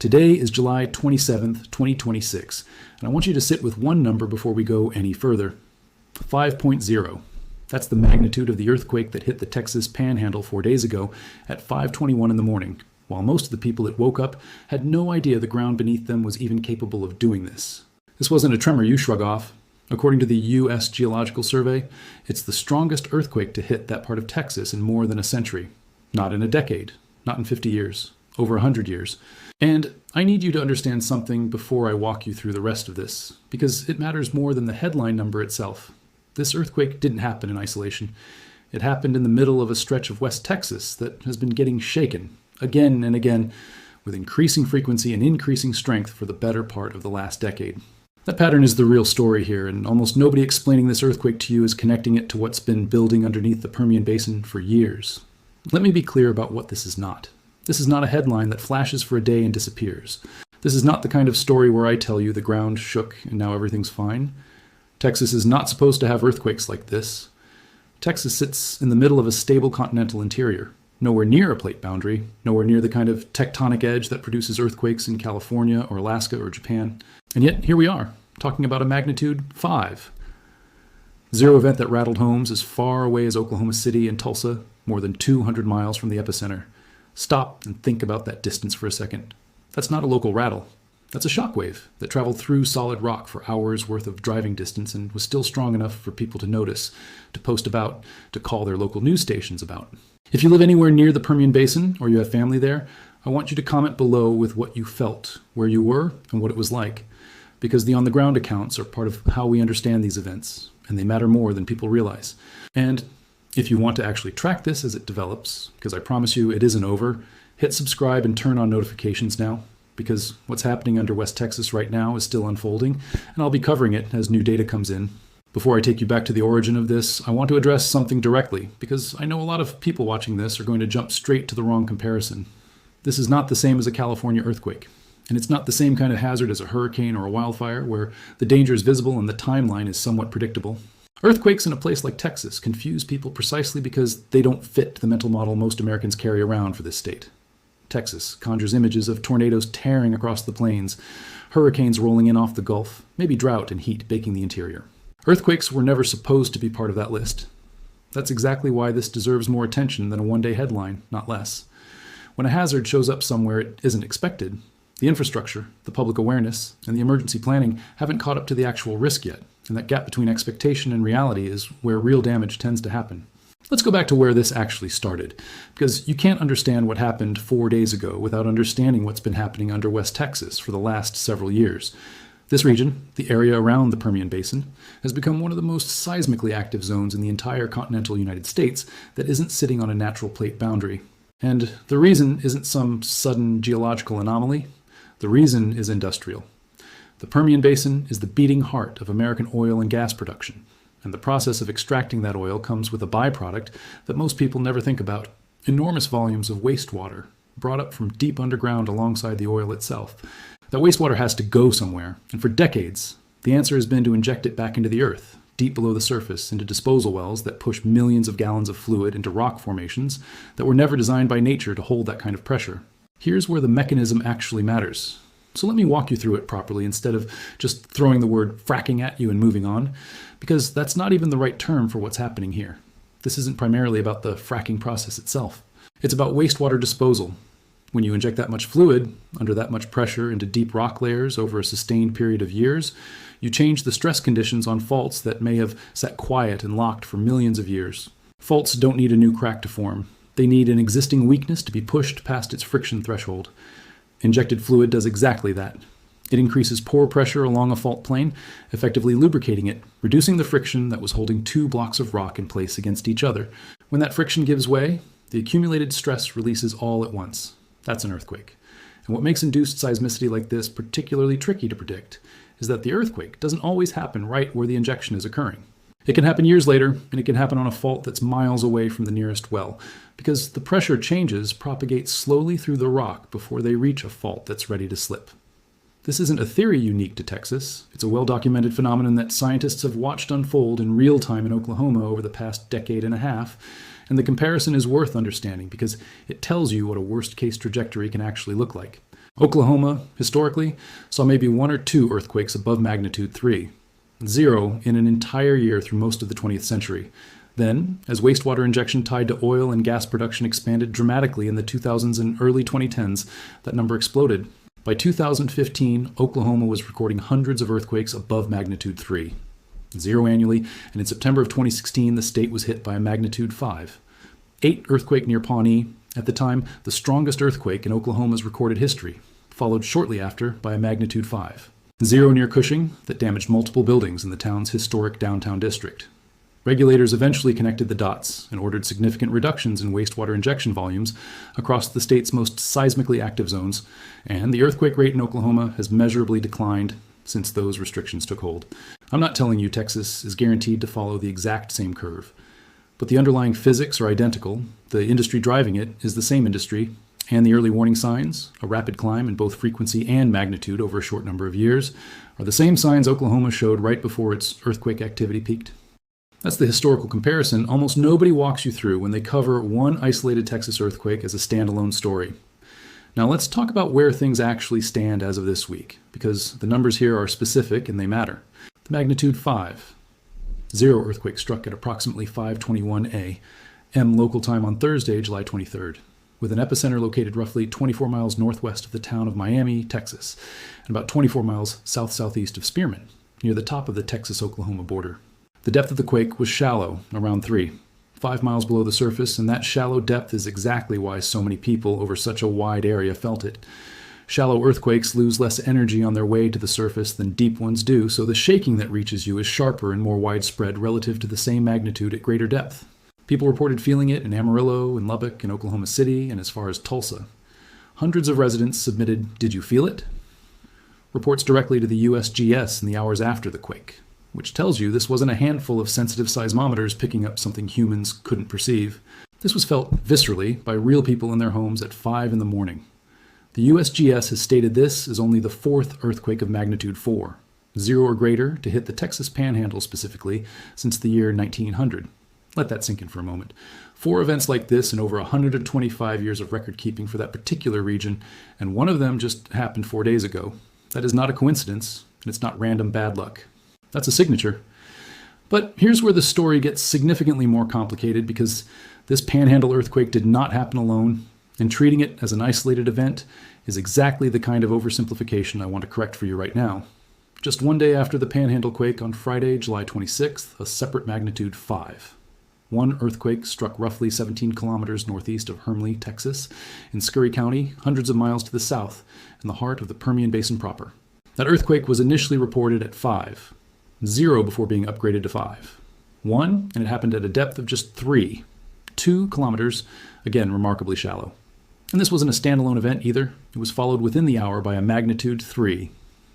Today is July 27th, 2026, and I want you to sit with one number before we go any further. 5.0. That's the magnitude of the earthquake that hit the Texas Panhandle 4 days ago at 5:21 in the morning, while most of the people that woke up had no idea the ground beneath them was even capable of doing this. This wasn't a tremor you shrug off. According to the USGS survey, it's the strongest earthquake to hit that part of Texas in more than a century. Not in a decade, not in 50 years, over 100 years. And I need you to understand something before I walk you through the rest of this, because it matters more than the headline number itself. This earthquake didn't happen in isolation. It happened in the middle of a stretch of West Texas that has been getting shaken again and again with increasing frequency and increasing strength for the better part of the last decade. That pattern is the real story here, and almost nobody explaining this earthquake to you is connecting it to what's been building underneath the Permian Basin for years. Let me be clear about what this is not. This is not a headline that flashes for a day and disappears. This is not the kind of story where I tell you the ground shook and now everything's fine. Texas is not supposed to have earthquakes like this. Texas sits in the middle of a stable continental interior, nowhere near a plate boundary, nowhere near the kind of tectonic edge that produces earthquakes in California or Alaska or Japan. And yet, here we are, talking about a magnitude 5. Zero event that rattled homes as far away as Oklahoma City and Tulsa, more than 200 miles from the epicenter. Stop and think about that distance for a second. That's not a local rattle. That's a shockwave that traveled through solid rock for hours worth of driving distance and was still strong enough for people to notice, to post about, to call their local news stations about. If you live anywhere near the Permian Basin or you have family there, I want you to comment below with what you felt, where you were, and what it was like. Because the on-the-ground accounts are part of how we understand these events, and they matter more than people realize. And if you want to actually track this as it develops, because I promise you it isn't over, hit subscribe and turn on notifications now, because what's happening under West Texas right now is still unfolding, and I'll be covering it as new data comes in. Before I take you back to the origin of this, I want to address something directly, because I know a lot of people watching this are going to jump straight to the wrong comparison. This is not the same as a California earthquake. And it's not the same kind of hazard as a hurricane or a wildfire, where the danger is visible and the timeline is somewhat predictable. Earthquakes in a place like Texas confuse people precisely because they don't fit the mental model most Americans carry around for this state. Texas conjures images of tornadoes tearing across the plains, hurricanes rolling in off the Gulf, maybe drought and heat baking the interior. Earthquakes were never supposed to be part of that list. That's exactly why this deserves more attention than a one-day headline, not less. When a hazard shows up somewhere it isn't expected, the infrastructure, the public awareness, and the emergency planning haven't caught up to the actual risk yet, and that gap between expectation and reality is where real damage tends to happen. Let's go back to where this actually started, because you can't understand what happened 4 days ago without understanding what's been happening under West Texas for the last several years. This region, the area around the Permian Basin, has become one of the most seismically active zones in the entire continental United States that isn't sitting on a natural plate boundary. And the reason isn't some sudden geological anomaly. The reason is industrial. The Permian Basin is the beating heart of American oil and gas production, and the process of extracting that oil comes with a byproduct that most people never think about: enormous volumes of wastewater brought up from deep underground alongside the oil itself. That wastewater has to go somewhere, and for decades, the answer has been to inject it back into the earth, deep below the surface, into disposal wells that push millions of gallons of fluid into rock formations that were never designed by nature to hold that kind of pressure. Here's where the mechanism actually matters. So let me walk you through it properly instead of just throwing the word fracking at you and moving on, because that's not even the right term for what's happening here. This isn't primarily about the fracking process itself. It's about wastewater disposal. When you inject that much fluid, under that much pressure, into deep rock layers over a sustained period of years, you change the stress conditions on faults that may have sat quiet and locked for millions of years. Faults don't need a new crack to form. They need an existing weakness to be pushed past its friction threshold. Injected fluid does exactly that. It increases pore pressure along a fault plane, effectively lubricating it, reducing the friction that was holding two blocks of rock in place against each other. When that friction gives way, the accumulated stress releases all at once. That's an earthquake. And what makes induced seismicity like this particularly tricky to predict is that the earthquake doesn't always happen right where the injection is occurring. It can happen years later, and it can happen on a fault that's miles away from the nearest well, because the pressure changes propagate slowly through the rock before they reach a fault that's ready to slip. This isn't a theory unique to Texas. It's a well-documented phenomenon that scientists have watched unfold in real time in Oklahoma over the past decade and a half, and the comparison is worth understanding because it tells you what a worst-case trajectory can actually look like. Oklahoma, historically, saw maybe 1 or 2 earthquakes above magnitude 3. 0 in an entire year through most of the 20th century. Then, as wastewater injection tied to oil and gas production expanded dramatically in the 2000s and early 2010s, that number exploded. By 2015, Oklahoma was recording hundreds of earthquakes above magnitude 3. 0 annually, and in September of 2016, the state was hit by a magnitude 5. 8 earthquake near Pawnee, at the time the strongest earthquake in Oklahoma's recorded history, followed shortly after by a magnitude 5. 0 near Cushing, that damaged multiple buildings in the town's historic downtown district. Regulators eventually connected the dots and ordered significant reductions in wastewater injection volumes across the state's most seismically active zones, and the earthquake rate in Oklahoma has measurably declined since those restrictions took hold. I'm not telling you Texas is guaranteed to follow the exact same curve, but the underlying physics are identical, the industry driving it is the same industry, and the early warning signs, a rapid climb in both frequency and magnitude over a short number of years, are the same signs Oklahoma showed right before its earthquake activity peaked. That's the historical comparison almost nobody walks you through when they cover one isolated Texas earthquake as a standalone story. Now let's talk about where things actually stand as of this week, because the numbers here are specific and they matter. The magnitude 5. 0 earthquake struck at approximately 5:21 a.m. local time on Thursday, July 23rd, with an epicenter located roughly 24 miles northwest of the town of Miami, Texas, and about 24 miles south-southeast of Spearman, near the top of the Texas-Oklahoma border. The depth of the quake was shallow, around 5 miles below the surface, and that shallow depth is exactly why so many people over such a wide area felt it. Shallow earthquakes lose less energy on their way to the surface than deep ones do, so the shaking that reaches you is sharper and more widespread relative to the same magnitude at greater depth. People reported feeling it in Amarillo, in Lubbock, in Oklahoma City, and as far as Tulsa. Hundreds of residents submitted, "Did you feel it?" reports directly to the USGS in the hours after the quake, which tells you this wasn't a handful of sensitive seismometers picking up something humans couldn't perceive. This was felt viscerally by real people in their homes at 5 in the morning. The USGS has stated this is only the 4th earthquake of magnitude 4, 0 or greater to hit the Texas Panhandle specifically, since the year 1900. Let that sink in for a moment. 4 events like this in over 125 years of record keeping for that particular region, and one of them just happened 4 days ago. That is not a coincidence, and it's not random bad luck. That's a signature. But here's where the story gets significantly more complicated, because this Panhandle earthquake did not happen alone, and treating it as an isolated event is exactly the kind of oversimplification I want to correct for you right now. Just 1 day after the Panhandle quake on Friday, July 26th, a separate magnitude 5. 1 earthquake struck roughly 17 kilometers northeast of Hermleigh, Texas, in Scurry County, hundreds of miles to the south, in the heart of the Permian Basin proper. That earthquake was initially reported at 5. 0 before being upgraded to 5. 1, and it happened at a depth of just 3. 2 kilometers, again remarkably shallow. And this wasn't a standalone event either. It was followed within the hour by a magnitude 3.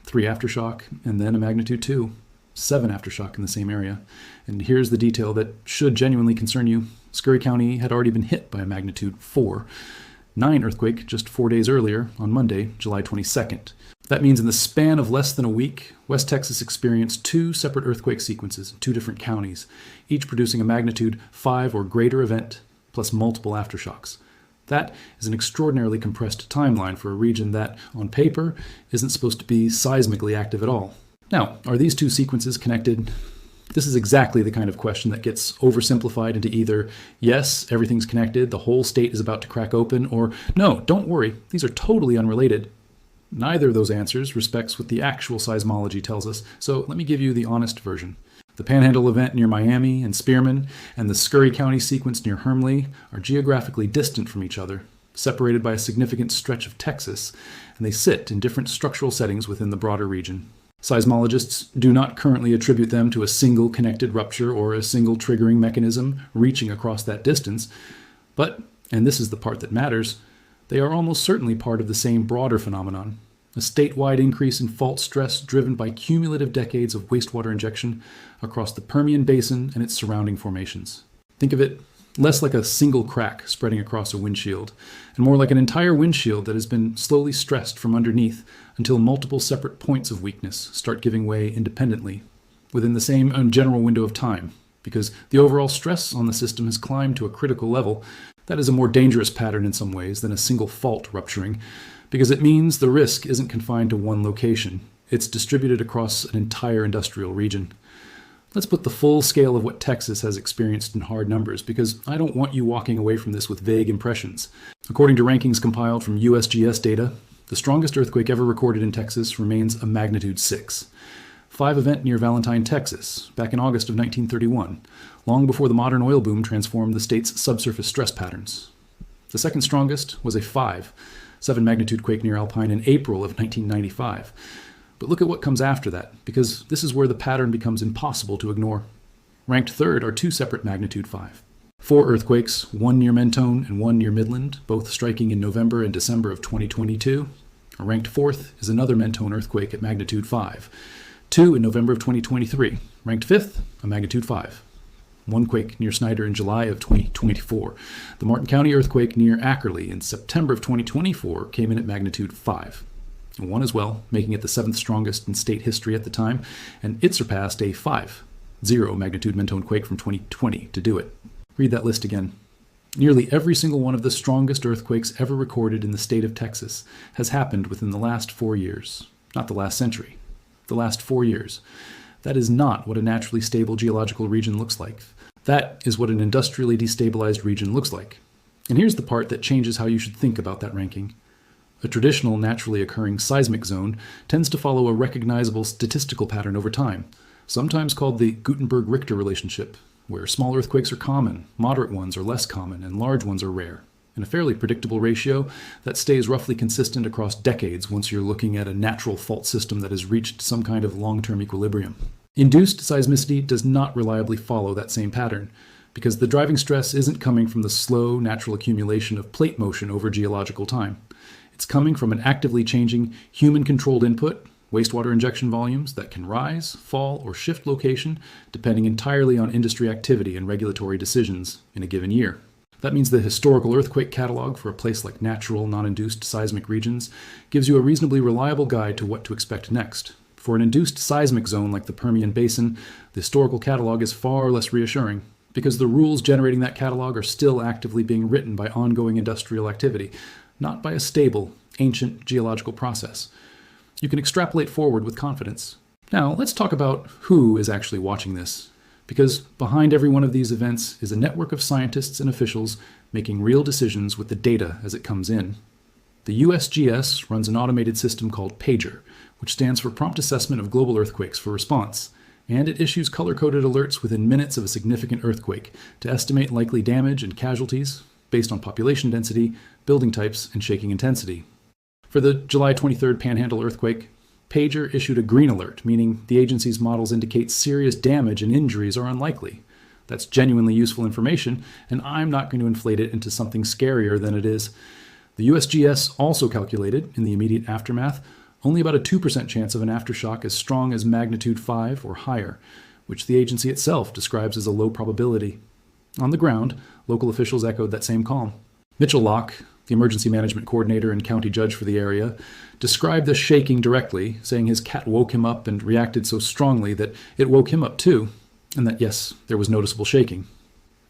3 aftershock, and then a magnitude 2. 7 aftershock in the same area. And here's the detail that should genuinely concern you. Scurry County had already been hit by a magnitude 4. 9 earthquake just 4 days earlier on Monday, July 22nd. That means in the span of less than a week, West Texas experienced 2 separate earthquake sequences in 2 different counties, each producing a magnitude 5 or greater event, plus multiple aftershocks. That is an extraordinarily compressed timeline for a region that, on paper, isn't supposed to be seismically active at all. Now, are these 2 sequences connected? This is exactly the kind of question that gets oversimplified into either, yes, everything's connected, the whole state is about to crack open, or no, don't worry, these are totally unrelated. Neither of those answers respects what the actual seismology tells us, so let me give you the honest version. The Panhandle event near Miami and Spearman and the Scurry County sequence near Hermleigh are geographically distant from each other, separated by a significant stretch of Texas, and they sit in different structural settings within the broader region. Seismologists do not currently attribute them to a single connected rupture or a single triggering mechanism reaching across that distance, but, and this is the part that matters, they are almost certainly part of the same broader phenomenon, a statewide increase in fault stress driven by cumulative decades of wastewater injection across the Permian Basin and its surrounding formations. Think of it less like a single crack spreading across a windshield, and more like an entire windshield that has been slowly stressed from underneath until multiple separate points of weakness start giving way independently within the same general window of time, because the overall stress on the system has climbed to a critical level. That is a more dangerous pattern in some ways than a single fault rupturing, because it means the risk isn't confined to one location. It's distributed across an entire industrial region. Let's put the full scale of what Texas has experienced in hard numbers, because I don't want you walking away from this with vague impressions. According to rankings compiled from USGS data, the strongest earthquake ever recorded in Texas remains a magnitude 6. 5 event near Valentine, Texas, back in August of 1931, long before the modern oil boom transformed the state's subsurface stress patterns. The second strongest was a 7 magnitude quake near Alpine in April of 1995. But look at what comes after that, because this is where the pattern becomes impossible to ignore. Ranked third are 2 separate magnitude 5. 4 earthquakes, 1 near Mentone and 1 near Midland, both striking in November and December of 2022. Ranked fourth is another Mentone earthquake at magnitude 5. 2 in November of 2023. Ranked fifth, a magnitude 5. 1 quake near Snyder in July of 2024. The Martin County earthquake near Ackerley in September of 2024 came in at magnitude 5. 1 as well, making it the 7th strongest in state history at the time, and it surpassed a 5.0 magnitude Mentone quake from 2020 to do it. Read that list again. Nearly every single one of the strongest earthquakes ever recorded in the state of Texas has happened within the last 4 years. Not the last century. The last 4 years. That is not what a naturally stable geological region looks like. That is what an industrially destabilized region looks like. And here's the part that changes how you should think about that ranking. A traditional naturally occurring seismic zone tends to follow a recognizable statistical pattern over time, sometimes called the Gutenberg-Richter relationship, where small earthquakes are common, moderate ones are less common, and large ones are rare, in a fairly predictable ratio that stays roughly consistent across decades once you're looking at a natural fault system that has reached some kind of long-term equilibrium. Induced seismicity does not reliably follow that same pattern, because the driving stress isn't coming from the slow, natural accumulation of plate motion over geological time. It's coming from an actively changing, human-controlled input, wastewater injection volumes that can rise, fall, or shift location depending entirely on industry activity and regulatory decisions in a given year. That means the historical earthquake catalog for a place like natural, non-induced seismic regions gives you a reasonably reliable guide to what to expect next. For an induced seismic zone like the Permian Basin, the historical catalog is far less reassuring, because the rules generating that catalog are still actively being written by ongoing industrial activity, not by a stable, ancient geological process. You can extrapolate forward with confidence. Now, let's talk about who is actually watching this, because behind every one of these events is a network of scientists and officials making real decisions with the data as it comes in. The USGS runs an automated system called PAGER, which stands for Prompt Assessment of Global Earthquakes for Response, and it issues color-coded alerts within minutes of a significant earthquake to estimate likely damage and casualties based on population density, building types, and shaking intensity. For the July 23rd Panhandle earthquake, PAGER issued a green alert, meaning the agency's models indicate serious damage and injuries are unlikely. That's genuinely useful information, and I'm not going to inflate it into something scarier than it is. The USGS also calculated, in the immediate aftermath, only about a 2% chance of an aftershock as strong as magnitude 5 or higher, which the agency itself describes as a low probability. On the ground, local officials echoed that same calm. Mitchell Locke, the emergency management coordinator and county judge for the area, described the shaking directly, saying his cat woke him up and reacted so strongly that it woke him up too, and that yes, there was noticeable shaking.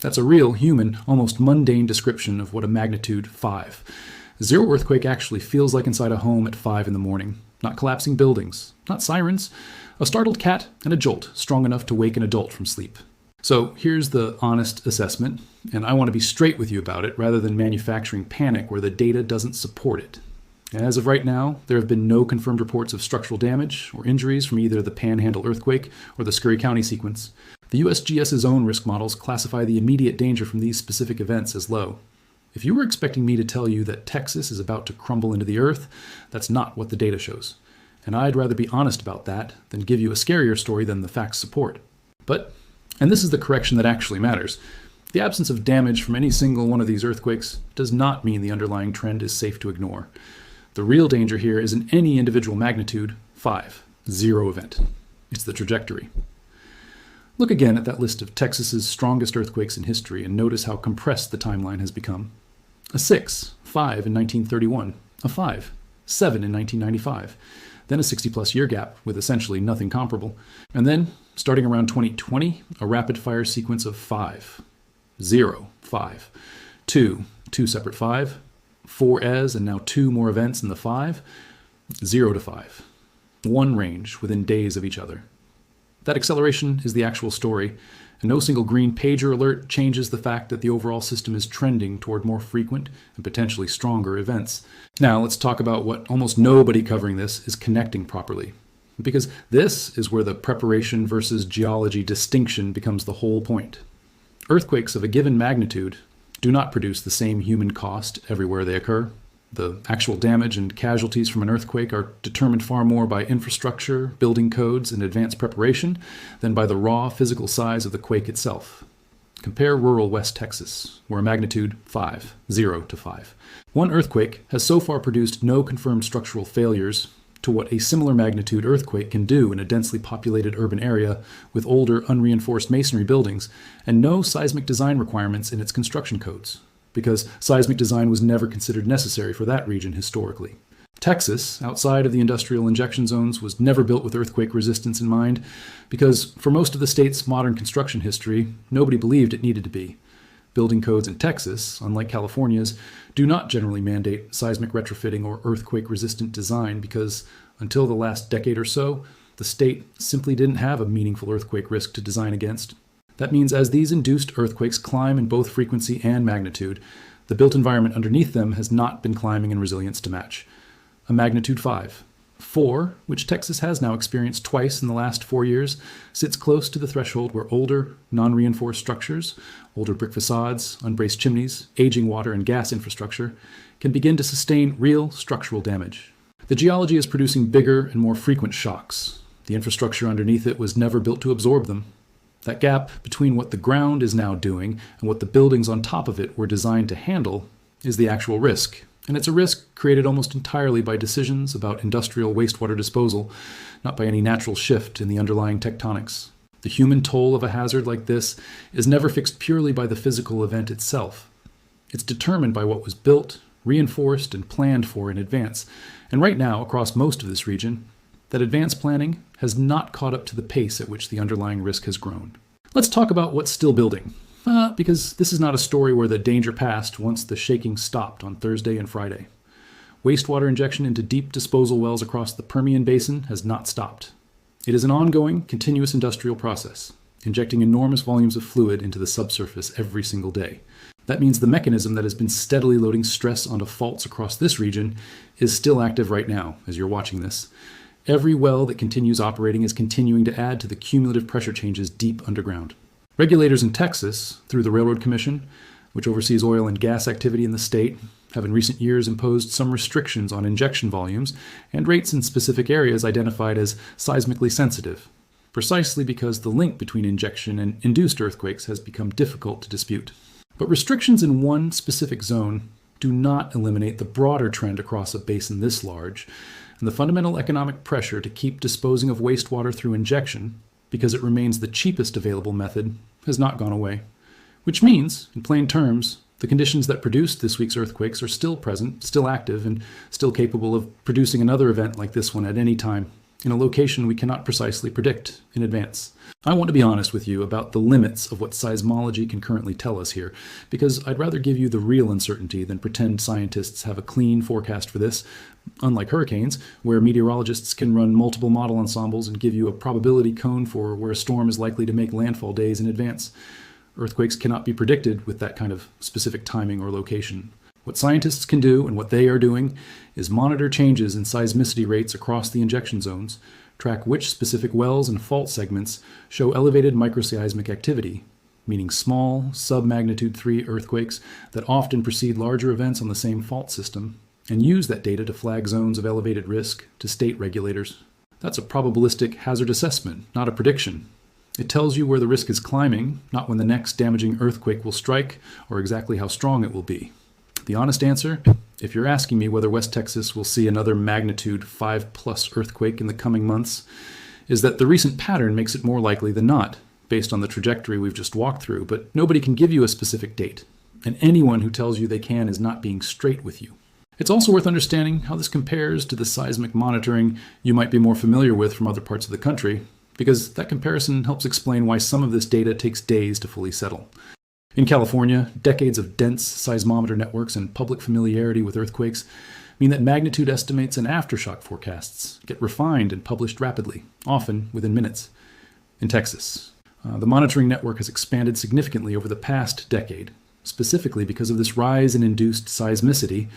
That's a real, human, almost mundane description of what a magnitude 5. Zero earthquake actually feels like inside a home at 5 in the morning. Not collapsing buildings, not sirens, a startled cat and a jolt strong enough to wake an adult from sleep. So here's the honest assessment, and I want to be straight with you about it rather than manufacturing panic where the data doesn't support it. As of right now, there have been no confirmed reports of structural damage or injuries from either the Panhandle earthquake or the Scurry County sequence. The USGS's own risk models classify the immediate danger from these specific events as low. If you were expecting me to tell you that Texas is about to crumble into the earth, that's not what the data shows. And I'd rather be honest about that than give you a scarier story than the facts support. But, and this is the correction that actually matters, the absence of damage from any single one of these earthquakes does not mean the underlying trend is safe to ignore. The real danger here isn't any individual magnitude, 5, 0 event. It's the trajectory. Look again at that list of Texas's strongest earthquakes in history and notice how compressed the timeline has become. A 6, 5 in 1931, a 5, 7 in 1995, then a 60-plus year gap with essentially nothing comparable, and then, starting around 2020, a rapid-fire sequence of 5, 0, 5, 2, 2 separate 5, 4 ES and now 2 more events in the 5, 0 to 5. One range within days of each other. That acceleration is the actual story, and no single green pager alert changes the fact that the overall system is trending toward more frequent and potentially stronger events. Now let's talk about what almost nobody covering this is connecting properly, because this is where the preparation versus geology distinction becomes the whole point. Earthquakes of a given magnitude do not produce the same human cost everywhere they occur. The actual damage and casualties from an earthquake are determined far more by infrastructure, building codes, and advanced preparation than by the raw physical size of the quake itself. Compare rural West Texas, where a magnitude 5, 0 to 5. One earthquake has so far produced no confirmed structural failures to what a similar magnitude earthquake can do in a densely populated urban area with older unreinforced masonry buildings, and no seismic design requirements in its construction codes, because seismic design was never considered necessary for that region historically. Texas, outside of the industrial injection zones, was never built with earthquake resistance in mind, because for most of the state's modern construction history, nobody believed it needed to be. Building codes in Texas, unlike California's, do not generally mandate seismic retrofitting or earthquake-resistant design because, until the last decade or so, the state simply didn't have a meaningful earthquake risk to design against. That means as these induced earthquakes climb in both frequency and magnitude, the built environment underneath them has not been climbing in resilience to match. A magnitude 5. 4, which Texas has now experienced twice in the last 4 years, sits close to the threshold where older, non-reinforced structures, older brick facades, unbraced chimneys, aging water and gas infrastructure, can begin to sustain real structural damage. The geology is producing bigger and more frequent shocks. The infrastructure underneath it was never built to absorb them. That gap between what the ground is now doing and what the buildings on top of it were designed to handle is the actual risk. And it's a risk created almost entirely by decisions about industrial wastewater disposal, not by any natural shift in the underlying tectonics. The human toll of a hazard like this is never fixed purely by the physical event itself. It's determined by what was built, reinforced, and planned for in advance. And right now, across most of this region, that advanced planning has not caught up to the pace at which the underlying risk has grown. Let's talk about what's still building. Because this is not a story where the danger passed once the shaking stopped on Thursday and Friday. Wastewater injection into deep disposal wells across the Permian Basin has not stopped. It is an ongoing, continuous industrial process, injecting enormous volumes of fluid into the subsurface every single day. That means the mechanism that has been steadily loading stress onto faults across this region is still active right now, as you're watching this. Every well that continues operating is continuing to add to the cumulative pressure changes deep underground. Regulators in Texas, through the Railroad Commission, which oversees oil and gas activity in the state, have in recent years imposed some restrictions on injection volumes and rates in specific areas identified as seismically sensitive, precisely because the link between injection and induced earthquakes has become difficult to dispute. But restrictions in one specific zone do not eliminate the broader trend across a basin this large, and the fundamental economic pressure to keep disposing of wastewater through injection, because it remains the cheapest available method, has not gone away. Which means, in plain terms, the conditions that produced this week's earthquakes are still present, still active, and still capable of producing another event like this one at any time, in a location we cannot precisely predict in advance. I want to be honest with you about the limits of what seismology can currently tell us here, because I'd rather give you the real uncertainty than pretend scientists have a clean forecast for this, unlike hurricanes, where meteorologists can run multiple model ensembles and give you a probability cone for where a storm is likely to make landfall days in advance. Earthquakes cannot be predicted with that kind of specific timing or location. What scientists can do, and what they are doing, is monitor changes in seismicity rates across the injection zones, track which specific wells and fault segments show elevated microseismic activity, meaning small, sub-magnitude 3 earthquakes that often precede larger events on the same fault system, and use that data to flag zones of elevated risk to state regulators. That's a probabilistic hazard assessment, not a prediction. It tells you where the risk is climbing, not when the next damaging earthquake will strike or exactly how strong it will be. The honest answer, if you're asking me whether West Texas will see another magnitude 5+ earthquake in the coming months, is that the recent pattern makes it more likely than not, based on the trajectory we've just walked through, but nobody can give you a specific date, and anyone who tells you they can is not being straight with you. It's also worth understanding how this compares to the seismic monitoring you might be more familiar with from other parts of the country, because that comparison helps explain why some of this data takes days to fully settle. In California, decades of dense seismometer networks and public familiarity with earthquakes mean that magnitude estimates and aftershock forecasts get refined and published rapidly, often within minutes. In Texas, the monitoring network has expanded significantly over the past decade, specifically because of this rise in induced seismicity,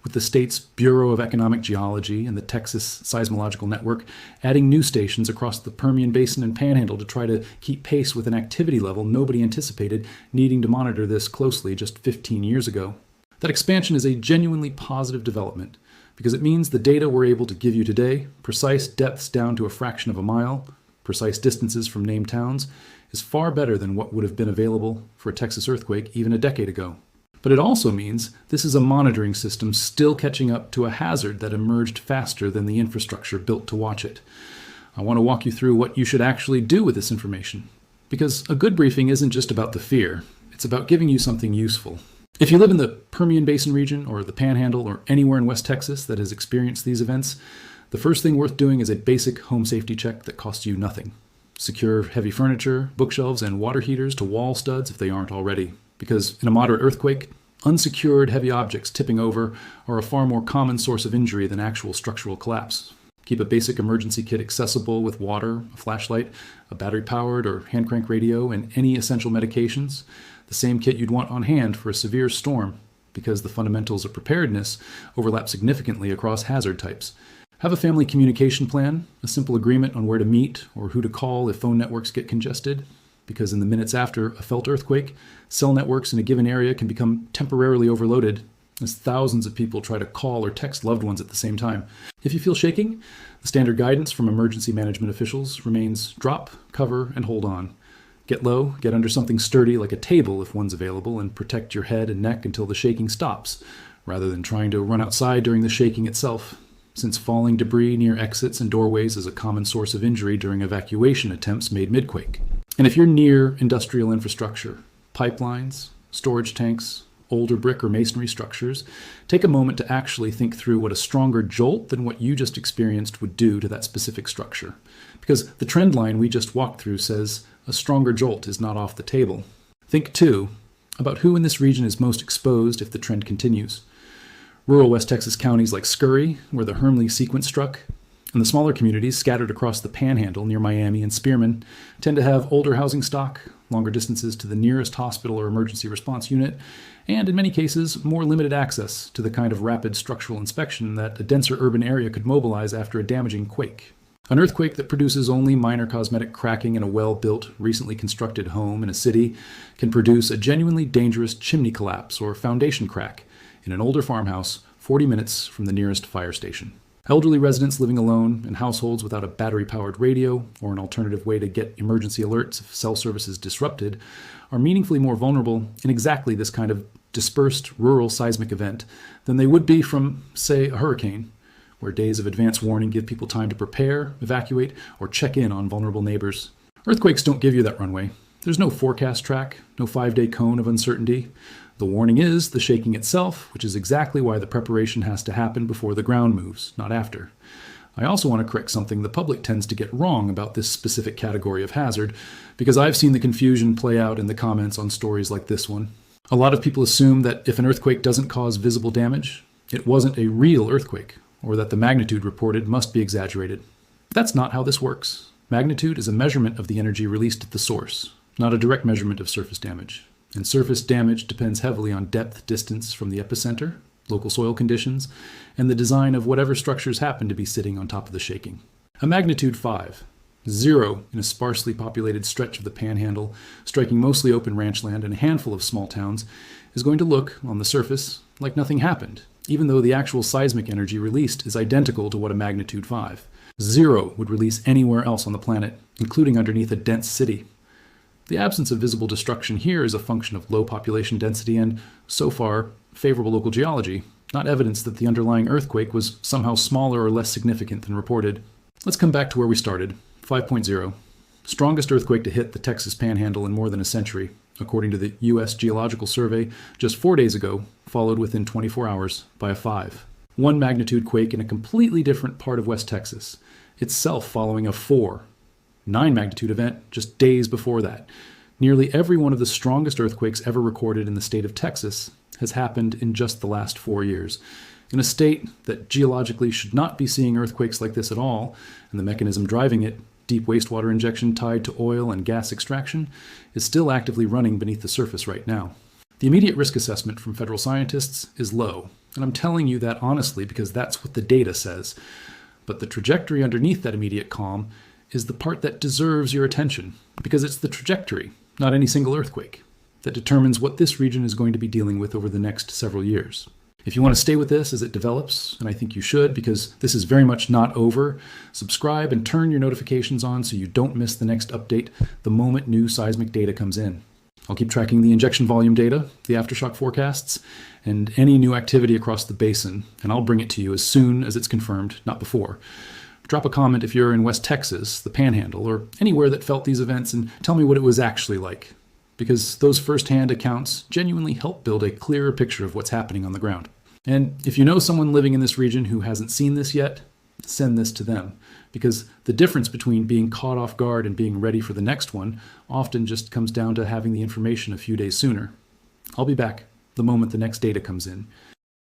with the state's Bureau of Economic Geology and the Texas Seismological Network adding new stations across the Permian Basin and Panhandle to try to keep pace with an activity level nobody anticipated needing to monitor this closely just 15 years ago. That expansion is a genuinely positive development because it means the data we're able to give you today, precise depths down to a fraction of a mile, precise distances from named towns, is far better than what would have been available for a Texas earthquake even a decade ago. But it also means this is a monitoring system still catching up to a hazard that emerged faster than the infrastructure built to watch it. I want to walk you through what you should actually do with this information, because a good briefing isn't just about the fear, it's about giving you something useful. If you live in the Permian Basin region or the Panhandle or anywhere in West Texas that has experienced these events, the first thing worth doing is a basic home safety check that costs you nothing. Secure heavy furniture, bookshelves, and water heaters to wall studs if they aren't already. Because in a moderate earthquake, unsecured heavy objects tipping over are a far more common source of injury than actual structural collapse. Keep a basic emergency kit accessible with water, a flashlight, a battery-powered or hand-crank radio, and any essential medications, the same kit you'd want on hand for a severe storm, because the fundamentals of preparedness overlap significantly across hazard types. Have a family communication plan, a simple agreement on where to meet or who to call if phone networks get congested, because in the minutes after a felt earthquake, cell networks in a given area can become temporarily overloaded as thousands of people try to call or text loved ones at the same time. If you feel shaking, the standard guidance from emergency management officials remains drop, cover, and hold on. Get low, get under something sturdy like a table if one's available, and protect your head and neck until the shaking stops, rather than trying to run outside during the shaking itself, since falling debris near exits and doorways is a common source of injury during evacuation attempts made mid-quake. And if you're near industrial infrastructure, pipelines, storage tanks, older brick or masonry structures, take a moment to actually think through what a stronger jolt than what you just experienced would do to that specific structure. Because the trend line we just walked through says a stronger jolt is not off the table. Think, too, about who in this region is most exposed if the trend continues. Rural West Texas counties like Scurry, where the Hermle sequence struck, and the smaller communities scattered across the Panhandle near Miami and Spearman tend to have older housing stock, longer distances to the nearest hospital or emergency response unit, and in many cases, more limited access to the kind of rapid structural inspection that a denser urban area could mobilize after a damaging quake. An earthquake that produces only minor cosmetic cracking in a well-built, recently constructed home in a city can produce a genuinely dangerous chimney collapse or foundation crack in an older farmhouse 40 minutes from the nearest fire station. Elderly residents living alone and households without a battery-powered radio or an alternative way to get emergency alerts if cell service is disrupted are meaningfully more vulnerable in exactly this kind of dispersed rural seismic event than they would be from, say, a hurricane, where days of advance warning give people time to prepare, evacuate, or check in on vulnerable neighbors. Earthquakes don't give you that runway. There's no forecast track, no 5-day cone of uncertainty. The warning is the shaking itself, which is exactly why the preparation has to happen before the ground moves, not after. I also want to correct something the public tends to get wrong about this specific category of hazard, because I've seen the confusion play out in the comments on stories like this one. A lot of people assume that if an earthquake doesn't cause visible damage, it wasn't a real earthquake, or that the magnitude reported must be exaggerated. That's not how this works. Magnitude is a measurement of the energy released at the source, not a direct measurement of surface damage. And surface damage depends heavily on depth, distance from the epicenter, local soil conditions, and the design of whatever structures happen to be sitting on top of the shaking. A magnitude 5, 0 in a sparsely populated stretch of the Panhandle, striking mostly open ranch land and a handful of small towns, is going to look, on the surface, like nothing happened, even though the actual seismic energy released is identical to what a magnitude 5. 0 would release anywhere else on the planet, including underneath a dense city. The absence of visible destruction here is a function of low population density and, so far, favorable local geology, not evidence that the underlying earthquake was somehow smaller or less significant than reported. Let's come back to where we started, 5.0. Strongest earthquake to hit the Texas Panhandle in more than a century, according to the U.S. Geological Survey, just 4 days ago, followed within 24 hours by a 5. 1 magnitude quake in a completely different part of West Texas, itself following a 4. 9 magnitude event just days before that. Nearly every one of the strongest earthquakes ever recorded in the state of Texas has happened in just the last 4 years. In a state that geologically should not be seeing earthquakes like this at all, and the mechanism driving it, deep wastewater injection tied to oil and gas extraction, is still actively running beneath the surface right now. The immediate risk assessment from federal scientists is low, and I'm telling you that honestly because that's what the data says. But the trajectory underneath that immediate calm is the part that deserves your attention, because it's the trajectory, not any single earthquake, that determines what this region is going to be dealing with over the next several years. If you want to stay with this as it develops, and I think you should because this is very much not over, subscribe and turn your notifications on so you don't miss the next update the moment new seismic data comes in. I'll keep tracking the injection volume data, the aftershock forecasts, and any new activity across the basin, and I'll bring it to you as soon as it's confirmed, not before. Drop a comment if you're in West Texas, the Panhandle, or anywhere that felt these events, and tell me what it was actually like, because those first-hand accounts genuinely help build a clearer picture of what's happening on the ground. And if you know someone living in this region who hasn't seen this yet, send this to them, because the difference between being caught off guard and being ready for the next one often just comes down to having the information a few days sooner. I'll be back the moment the next data comes in.